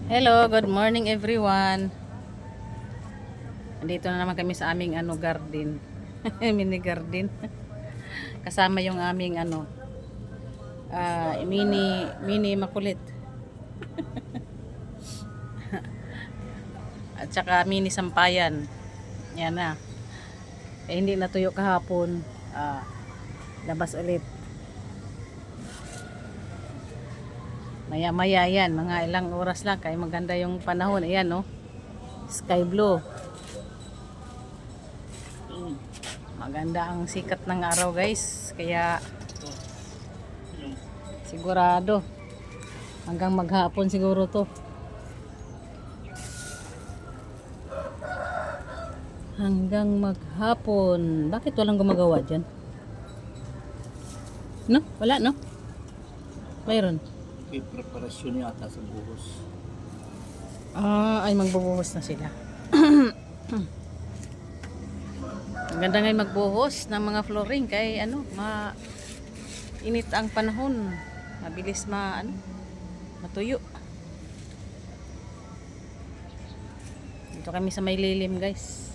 Hello, good morning everyone. Andito na naman kami sa aming garden. Mini garden. Kasama yung aming mini makulit. At saka mini sampayan. Yan na. Hindi natuyo kahapon. Labas ulit. Maya maya yan, mga ilang oras lang kaya maganda yung panahon. Ayan no, sky blue. Maganda ang sikat ng araw guys, kaya sigurado hanggang maghapon siguro to. Hanggang maghapon. Bakit walang gumagawa dyan? No? Wala no? Mayroon. May preparasyon yata sa buhos. Ay magbubuhos na sila. Ang ganda ngayon magbuhos ng mga flooring kay init ang panahon. Mabilis matuyo. Dito kami sa may lilim guys.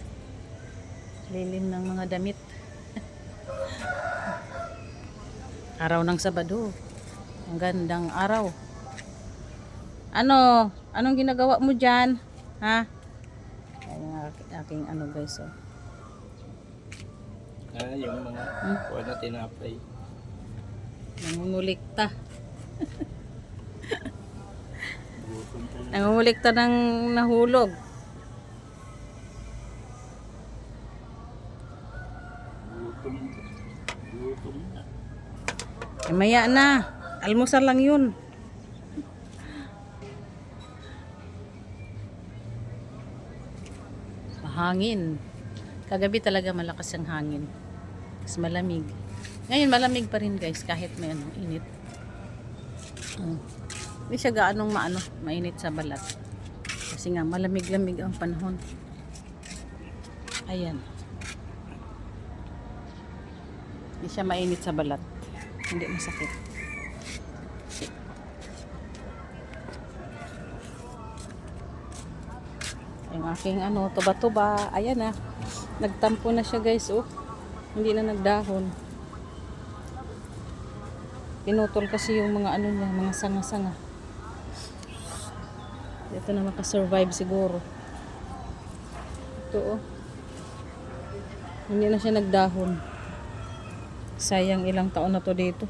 Lilim ng mga damit. Araw ng Sabado. Ang gandang araw. Anong ginagawa mo dyan? Ha? Ayan aking guys oh. Yung mga kuha na tinapay. Nangungulikta. Gutom ka na. Nangungulikta ng nahulog. Gutom na. Maya na. Almusal lang yun. Mahangin. Kagabi talaga malakas ang hangin. Mas malamig. Ngayon malamig pa rin guys kahit may init. Hindi siya gaanong mainit sa balat. Kasi nga malamig-lamig ang panahon. Ayan. Hindi siya mainit sa balat. Hindi masakit. Yung aking tuba-tuba, ayan na. Nagtampo na siya guys, oh. Hindi na nagdahon. Pinutol kasi yung mga niya, mga sanga-sanga. Ito na makasurvive siguro. Ito, oh. Hindi na siya nagdahon. Sayang ilang taon na to dito.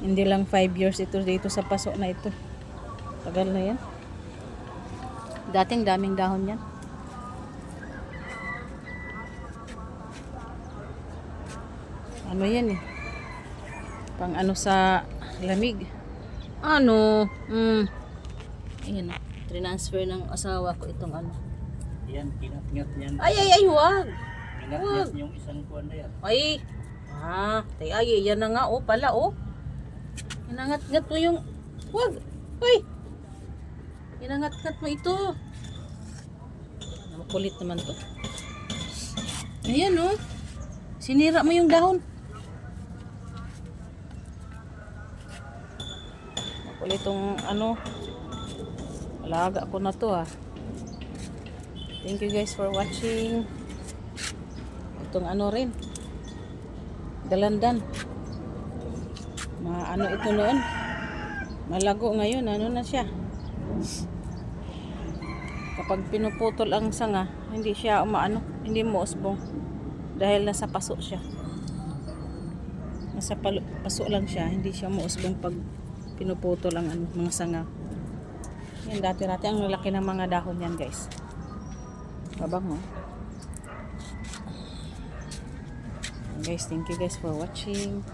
Hindi lang 5 years ito dito sa paso na ito. Tagal na yan. Dating daming dahon yan. Yan eh. Pang sa lamig. Ayan. Transfer ng asawa ko itong Yan, kinat-ngat niyan. Ay, huwag. Kinat-ngat yung isang kuha na yan. Ay. Yan na nga, pala, Inangat-ngat mo yung, huwag. Ay. Inangat-ngat mo ito. Makulit naman to. Ayan, sinira mo yung dahon. Makulit tong alaga ko na to Thank you guys for watching. Itong rin. Dalandan. Ito noon. Malago ngayon, na siya. Kapag pinuputol ang sanga, hindi siya hindi mo usbong dahil nasa paso siya. Nasa paso lang siya, hindi siya muusbong pag pinuputol ang mga sanga. Yan dati-dati ang lalaki ng mga dahon yan, guys. Babango. Guys, thank you guys for watching.